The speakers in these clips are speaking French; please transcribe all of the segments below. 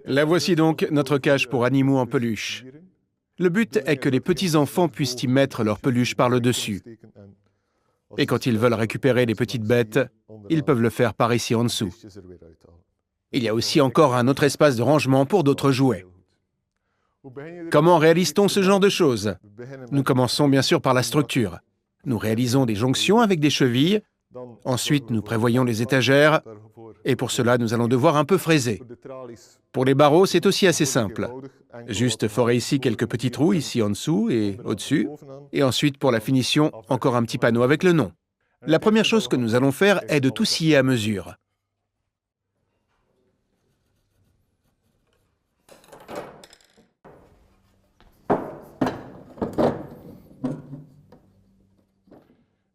La voici donc, notre cage pour animaux en peluche. Le but est que les petits-enfants puissent y mettre leur peluche par le dessus. Et quand ils veulent récupérer les petites bêtes, ils peuvent le faire par ici en dessous. Il y a aussi encore un autre espace de rangement pour d'autres jouets. Comment réalise-t-on ce genre de choses? Nous commençons bien sûr par la structure. Nous réalisons des jonctions avec des chevilles. Ensuite, nous prévoyons les étagères. Et pour cela, nous allons devoir un peu fraiser. Pour les barreaux, c'est aussi assez simple. Juste forer ici quelques petits trous, ici en dessous et au-dessus. Et ensuite, pour la finition, encore un petit panneau avec le nom. La première chose que nous allons faire est de tout scier à mesure.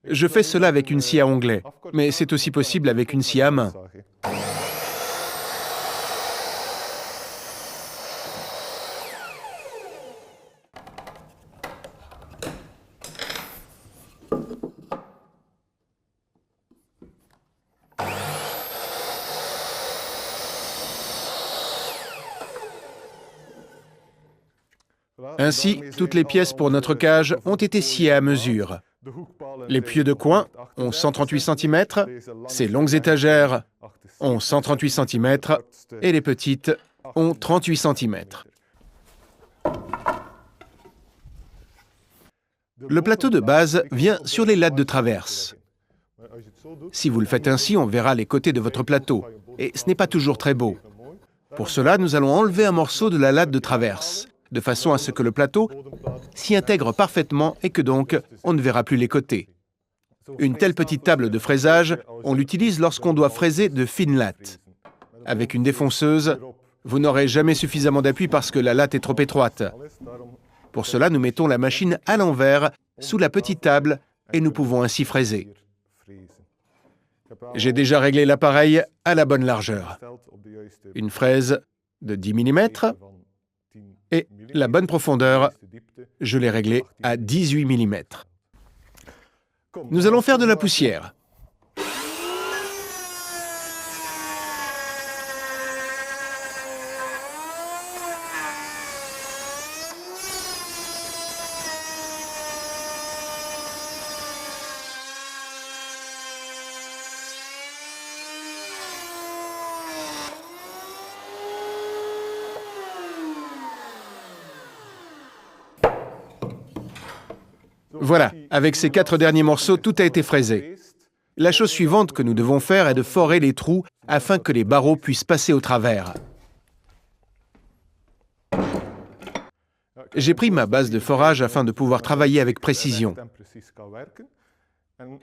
Je fais cela avec une scie à onglet, mais c'est aussi possible avec une scie à main. Ainsi, toutes les pièces pour notre cage ont été sciées à mesure. Les pieux de coin ont 138 cm, ces longues étagères ont 138 cm et les petites ont 38 cm. Le plateau de base vient sur les lattes de traverse. Si vous le faites ainsi, on verra les côtés de votre plateau, et ce n'est pas toujours très beau. Pour cela, nous allons enlever un morceau de la latte de traverse, de façon à ce que le plateau s'y intègre parfaitement et que donc on ne verra plus les côtés. Une telle petite table de fraisage, on l'utilise lorsqu'on doit fraiser de fines lattes. Avec une défonceuse, vous n'aurez jamais suffisamment d'appui parce que la latte est trop étroite. Pour cela, nous mettons la machine à l'envers sous la petite table et nous pouvons ainsi fraiser. J'ai déjà réglé l'appareil à la bonne largeur. Une fraise de 10 mm et la bonne profondeur, je l'ai réglée à 18 mm. Nous allons faire de la poussière. Voilà, avec ces 4 derniers morceaux, tout a été fraisé. La chose suivante que nous devons faire est de forer les trous afin que les barreaux puissent passer au travers. J'ai pris ma base de forage afin de pouvoir travailler avec précision.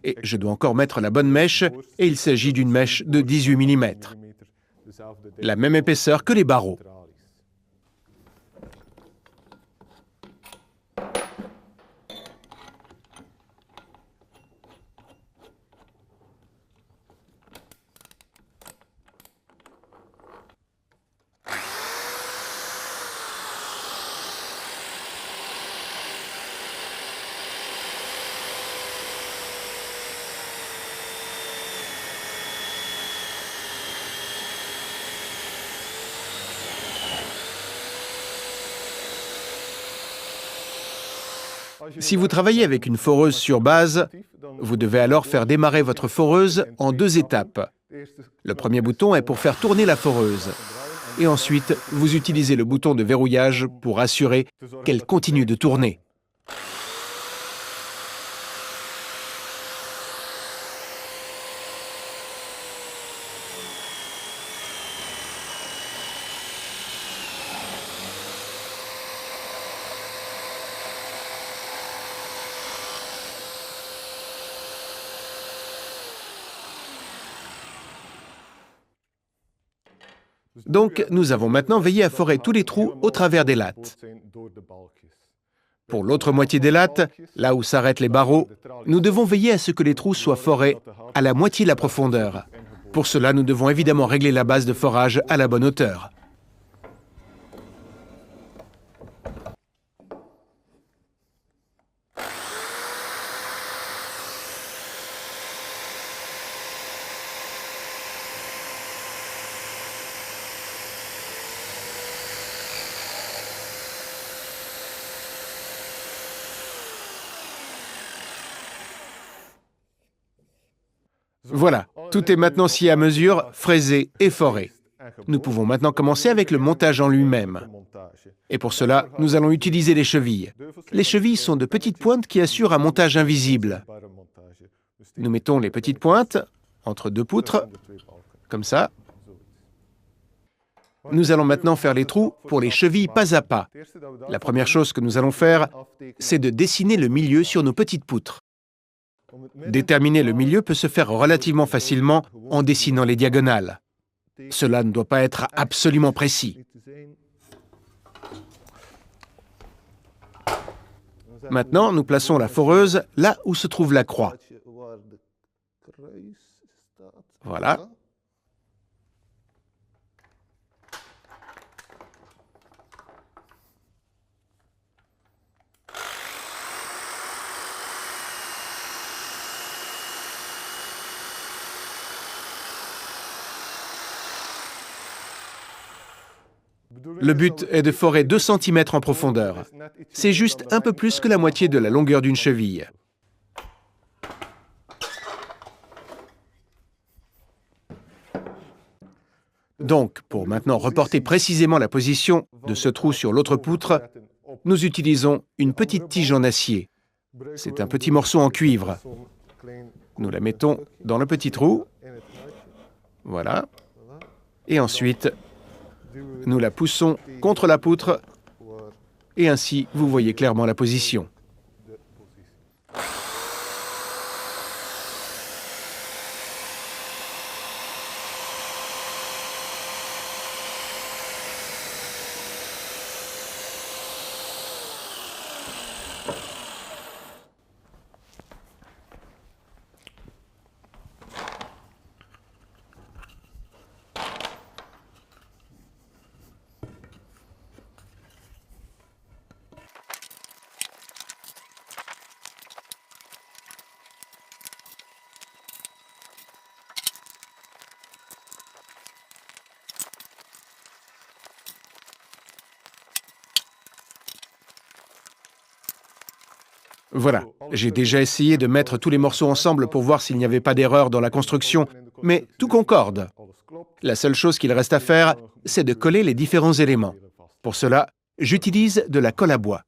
Et je dois encore mettre la bonne mèche, et il s'agit d'une mèche de 18 mm. La même épaisseur que les barreaux. Si vous travaillez avec une foreuse sur base, vous devez alors faire démarrer votre foreuse en 2 étapes. Le premier bouton est pour faire tourner la foreuse. Et ensuite, vous utilisez le bouton de verrouillage pour assurer qu'elle continue de tourner. Donc, nous avons maintenant veillé à forer tous les trous au travers des lattes. Pour l'autre moitié des lattes, là où s'arrêtent les barreaux, nous devons veiller à ce que les trous soient forés à la moitié de la profondeur. Pour cela, nous devons évidemment régler la base de forage à la bonne hauteur. Voilà, tout est maintenant scié à mesure, fraisé et foré. Nous pouvons maintenant commencer avec le montage en lui-même. Et pour cela, nous allons utiliser les chevilles. Les chevilles sont de petites pointes qui assurent un montage invisible. Nous mettons les petites pointes entre deux poutres, comme ça. Nous allons maintenant faire les trous pour les chevilles pas à pas. La première chose que nous allons faire, c'est de dessiner le milieu sur nos petites poutres. Déterminer le milieu peut se faire relativement facilement en dessinant les diagonales. Cela ne doit pas être absolument précis. Maintenant, nous plaçons la foreuse là où se trouve la croix. Voilà. Le but est de forer 2 cm en profondeur. C'est juste un peu plus que la moitié de la longueur d'une cheville. Donc, pour maintenant reporter précisément la position de ce trou sur l'autre poutre, nous utilisons une petite tige en acier. C'est un petit morceau en cuivre. Nous la mettons dans le petit trou. Voilà. Et ensuite, nous la poussons contre la poutre. Et ainsi, vous voyez clairement la position. Voilà, j'ai déjà essayé de mettre tous les morceaux ensemble pour voir s'il n'y avait pas d'erreur dans la construction, mais tout concorde. La seule chose qu'il reste à faire, c'est de coller les différents éléments. Pour cela, j'utilise de la colle à bois.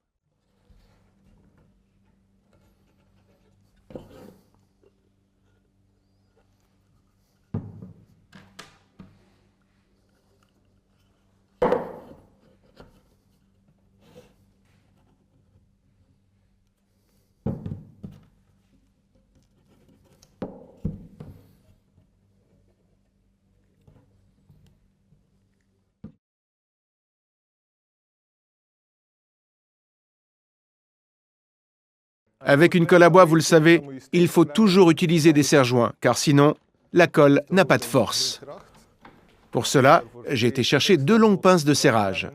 Avec une colle à bois, vous le savez, il faut toujours utiliser des serre-joints, car sinon, la colle n'a pas de force. Pour cela, j'ai été chercher 2 longues pinces de serrage.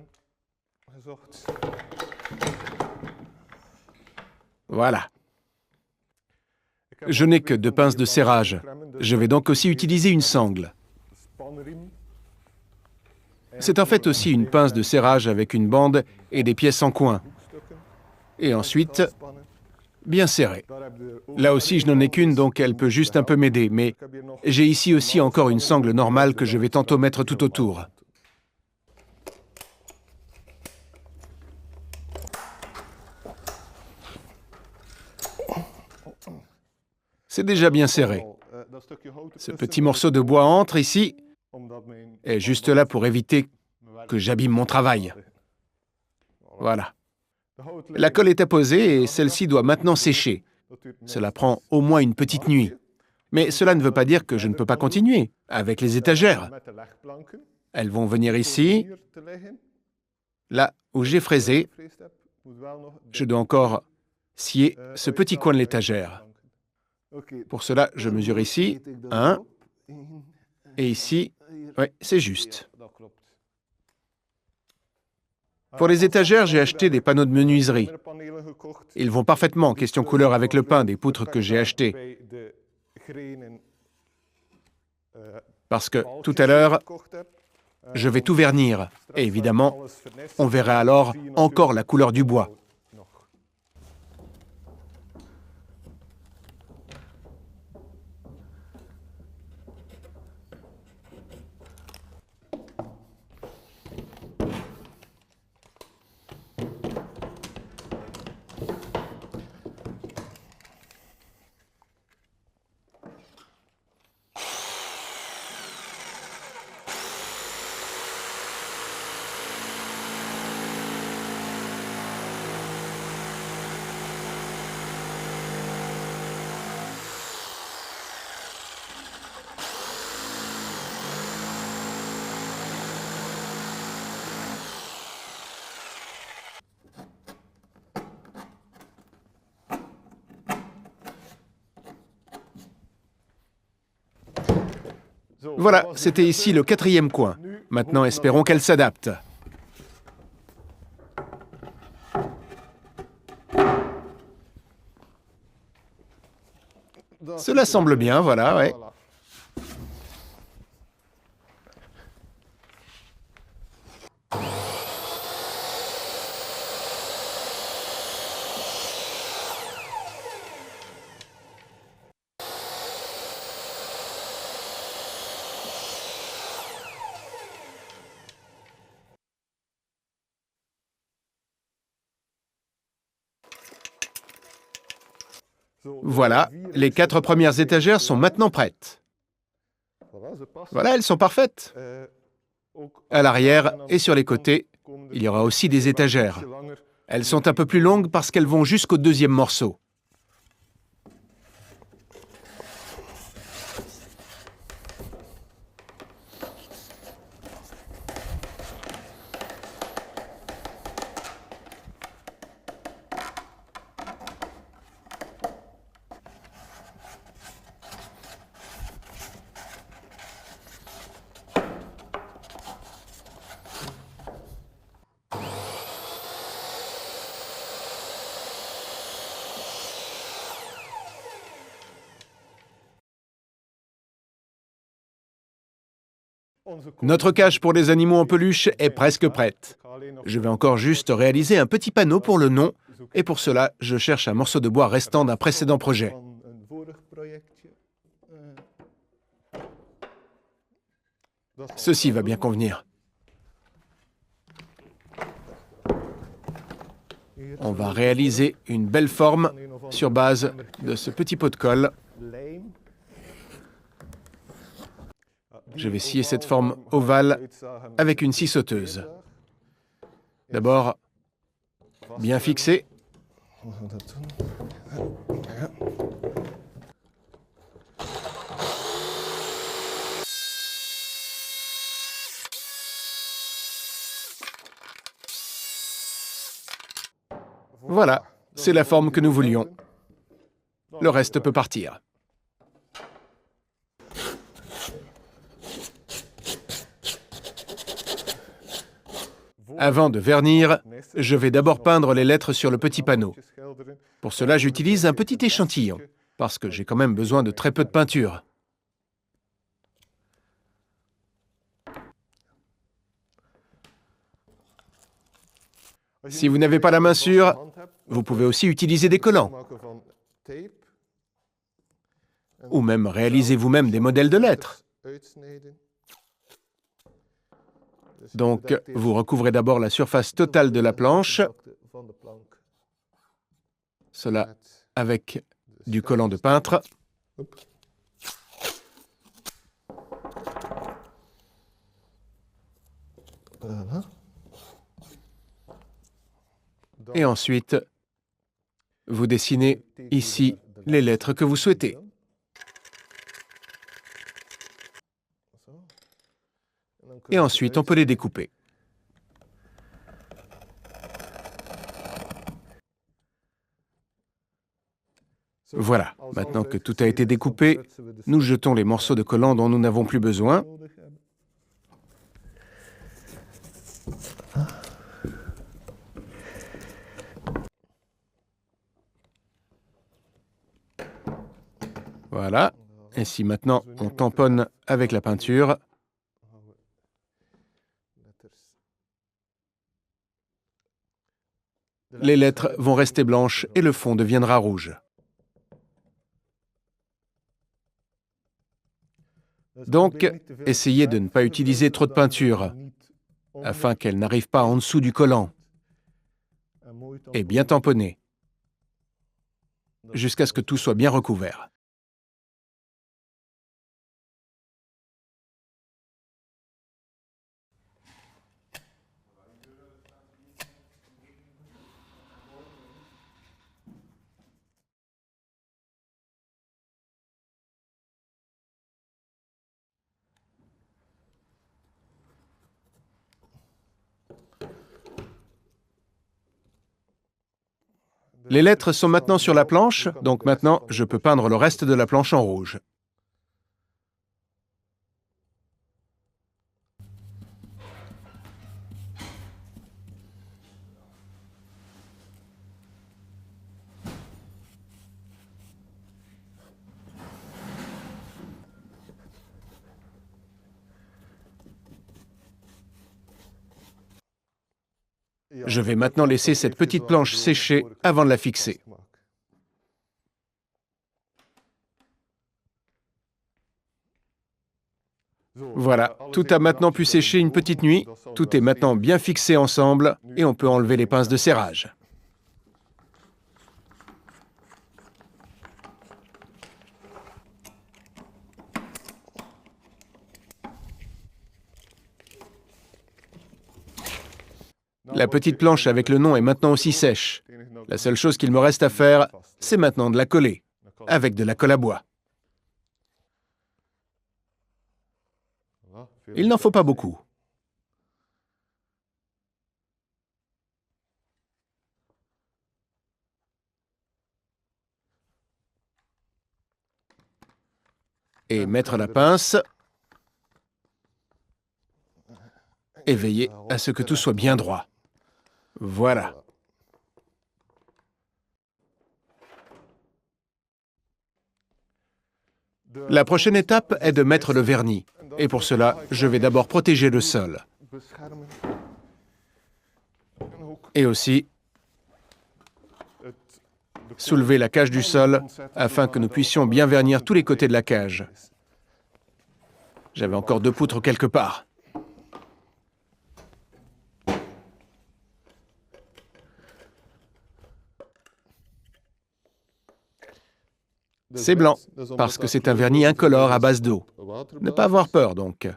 Voilà. Je n'ai que 2 pinces de serrage. Je vais donc aussi utiliser une sangle. C'est en fait aussi une pince de serrage avec une bande et des pièces en coin. Et ensuite, bien serré. Là aussi, je n'en ai qu'une, donc elle peut juste un peu m'aider, mais j'ai ici aussi encore une sangle normale que je vais tantôt mettre tout autour. C'est déjà bien serré. Ce petit morceau de bois entre ici est juste là pour éviter que j'abîme mon travail. Voilà. La colle est apposée et celle-ci doit maintenant sécher. Cela prend au moins une petite nuit. Mais cela ne veut pas dire que je ne peux pas continuer avec les étagères. Elles vont venir ici, là où j'ai fraisé. Je dois encore scier ce petit coin de l'étagère. Pour cela, je mesure ici, 1, et ici, oui, c'est juste. Pour les étagères, j'ai acheté des panneaux de menuiserie. Ils vont parfaitement, question couleur avec le pain des poutres que j'ai achetées. Parce que, tout à l'heure, je vais tout vernir. Et évidemment, on verra alors encore la couleur du bois. Voilà, c'était ici le 4e coin. Maintenant, espérons qu'elle s'adapte. Cela semble bien, voilà, ouais. Voilà, les 4 premières étagères sont maintenant prêtes. Voilà, elles sont parfaites. À l'arrière et sur les côtés, il y aura aussi des étagères. Elles sont un peu plus longues parce qu'elles vont jusqu'au 2e morceau. Notre cage pour les animaux en peluche est presque prête. Je vais encore juste réaliser un petit panneau pour le nom, et pour cela, je cherche un morceau de bois restant d'un précédent projet. Ceci va bien convenir. On va réaliser une belle forme sur base de ce petit pot de colle. Je vais scier cette forme ovale avec une scie sauteuse. D'abord, bien fixer. Voilà, c'est la forme que nous voulions. Le reste peut partir. Avant de vernir, je vais d'abord peindre les lettres sur le petit panneau. Pour cela, j'utilise un petit échantillon, parce que j'ai quand même besoin de très peu de peinture. Si vous n'avez pas la main sûre, vous pouvez aussi utiliser des collants. Ou même réaliser vous-même des modèles de lettres. Donc, vous recouvrez d'abord la surface totale de la planche, cela avec du collant de peintre. Et ensuite, vous dessinez ici les lettres que vous souhaitez. Et ensuite, on peut les découper. Voilà, maintenant que tout a été découpé, nous jetons les morceaux de collant dont nous n'avons plus besoin. Voilà, et si maintenant on tamponne avec la peinture, les lettres vont rester blanches et le fond deviendra rouge. Donc, essayez de ne pas utiliser trop de peinture, afin qu'elle n'arrive pas en dessous du collant, et bien tamponner, jusqu'à ce que tout soit bien recouvert. Les lettres sont maintenant sur la planche, donc maintenant je peux peindre le reste de la planche en rouge. Je vais maintenant laisser cette petite planche sécher avant de la fixer. Voilà, tout a maintenant pu sécher une petite nuit, tout est maintenant bien fixé ensemble et on peut enlever les pinces de serrage. La petite planche avec le nom est maintenant aussi sèche. La seule chose qu'il me reste à faire, c'est maintenant de la coller, avec de la colle à bois. Il n'en faut pas beaucoup. Et mettre la pince, et veiller à ce que tout soit bien droit. Voilà. La prochaine étape est de mettre le vernis. Et pour cela, je vais d'abord protéger le sol. Et aussi, soulever la cage du sol afin que nous puissions bien vernir tous les côtés de la cage. J'avais encore 2 poutres quelque part. C'est blanc, parce que c'est un vernis incolore à base d'eau. Ne pas avoir peur, donc.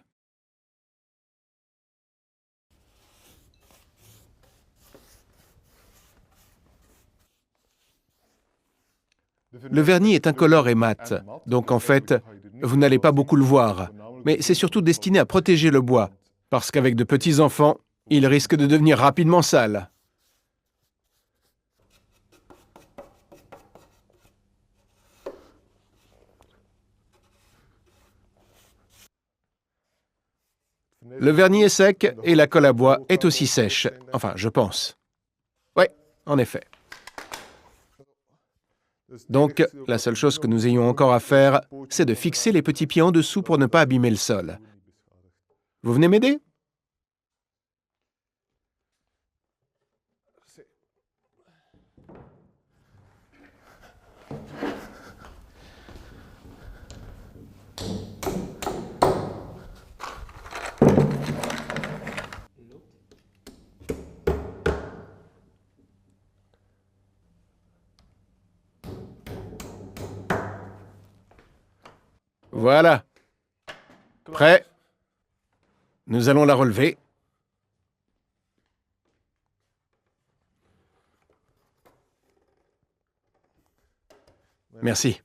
Le vernis est incolore et mat, donc en fait, vous n'allez pas beaucoup le voir. Mais c'est surtout destiné à protéger le bois, parce qu'avec de petits enfants, il risque de devenir rapidement sale. Le vernis est sec et la colle à bois est aussi sèche. Enfin, je pense. Oui, en effet. Donc, la seule chose que nous ayons encore à faire, c'est de fixer les petits pieds en dessous pour ne pas abîmer le sol. Vous venez m'aider? Voilà. Prêt? Nous allons la relever. Merci.